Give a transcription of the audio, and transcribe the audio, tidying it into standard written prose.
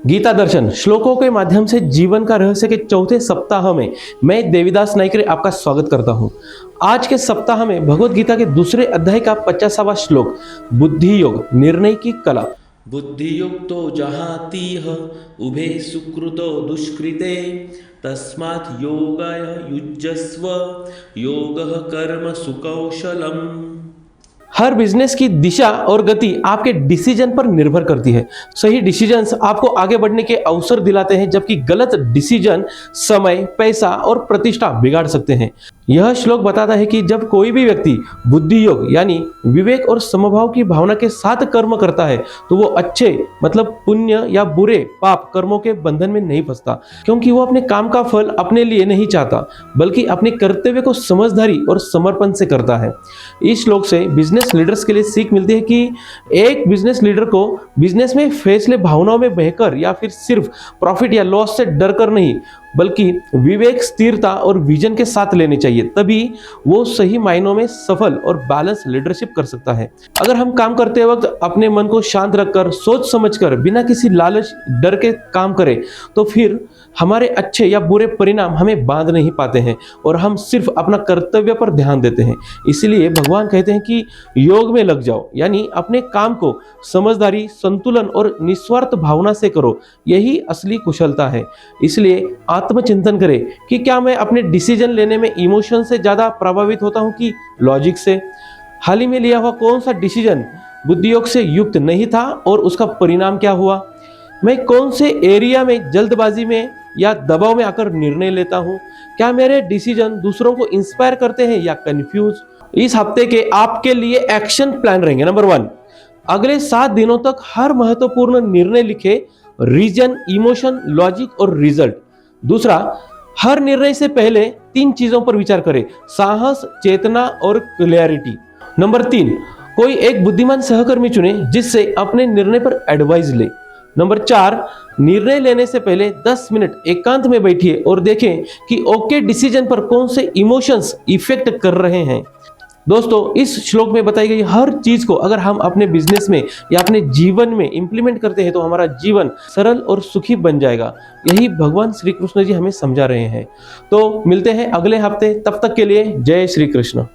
गीता दर्शन श्लोकों के माध्यम से जीवन का रहस्य के चौथे सप्ताह में मैं देविदास नाइकरे आपका स्वागत करता हूं। आज के सप्ताह में भगवत गीता के दूसरे अध्याय का 50वां श्लोक बुद्धि योग निर्णय की कला। बुद्धियुक्तो जहातीह उभे सुकृतो दुष्कृते तस्मात् योगाय युज्यस्व योगः कर्म सुकौशलम्। हर बिजनेस की दिशा और गति आपके डिसीजन पर निर्भर करती है। सही डिसीजंस आपको आगे बढ़ने के अवसर दिलाते हैं, जबकि गलत डिसीजन समय, पैसा और प्रतिष्ठा बिगाड़ सकते हैं। यह श्लोक बताता है कि जब कोई भी व्यक्ति बुद्धि योग यानी विवेक और समभाव की भावना के साथ कर्म करता है तो वो अच्छे मतलब पुण्य या बुरे पाप कर्मों के बंधन में नहीं फंसता, क्योंकि वो अपने काम का फल अपने लिए नहीं चाहता बल्कि अपने कर्तव्य को समझदारी और समर्पण से करता है। इस श्लोक से बिजनेस लीडर्स के लिए सीख मिलती है कि एक बिजनेस लीडर को बिजनेस में फैसले भावनाओं में बहकर या फिर सिर्फ प्रॉफिट या लॉस से डर कर नहीं बल्कि विवेक, स्थिरता और विजन के साथ लेने चाहिए, तभी वो सही मायनों में सफल और बैलेंस लीडरशिप कर सकता है। अगर हम काम करते वक्त अपने मन को शांत रखकर सोच समझकर बिना किसी लालच डर के काम करें तो फिर हमारे अच्छे या बुरे परिणाम हमें बांध नहीं पाते हैं और हम सिर्फ अपना कर्तव्य पर ध्यान देते हैं। इसलिए भगवान कहते हैं कि योग में लग जाओ, यानी अपने काम को समझदारी, संतुलन और निस्वार्थ भावना से करो। यही असली कुशलता है। इसलिए आत्मचिंतन करें कि क्या मैं अपने डिसीजन लेने में इमोशन से ज्यादा प्रभावित होता हूं कि लॉजिक से। हाल ही में लिया हुआ कौन सा डिसीजन बुद्धि योग से युक्त नहीं था और उसका परिणाम क्या हुआ। मैं कौन से एरिया में जल्दबाजी में या दबाव में आकर निर्णय लेता हूं। क्या मेरे डिसीजन दूसरों को इंस्पायर करते हैं या कंफ्यूज। इस हफ्ते के आपके लिए एक्शन प्लान रहेंगे। नंबर 1, अगले 7 दिनों तक हर महत्वपूर्ण निर्णय लिखे, रीजन, इमोशन, लॉजिक और रिजल्ट। दूसरा, हर निर्णय से पहले 3 चीजों पर विचार करें, साहस, चेतना और क्लैरिटी। नंबर 3, कोई एक बुद्धिमान सहकर्मी चुने जिससे अपने निर्णय पर एडवाइस ले। नंबर 4, निर्णय लेने से पहले 10 मिनट एकांत में बैठिए और देखें कि ओके डिसीजन पर कौन से इमोशंस इफेक्ट कर रहे हैं। दोस्तों, इस श्लोक में बताई गई हर चीज को अगर हम अपने बिजनेस में या अपने जीवन में इंप्लीमेंट करते हैं तो हमारा जीवन सरल और सुखी बन जाएगा। यही भगवान श्री कृष्ण जी हमें समझा रहे हैं। तो मिलते हैं अगले हफ्ते, तब तक के लिए जय श्री कृष्ण।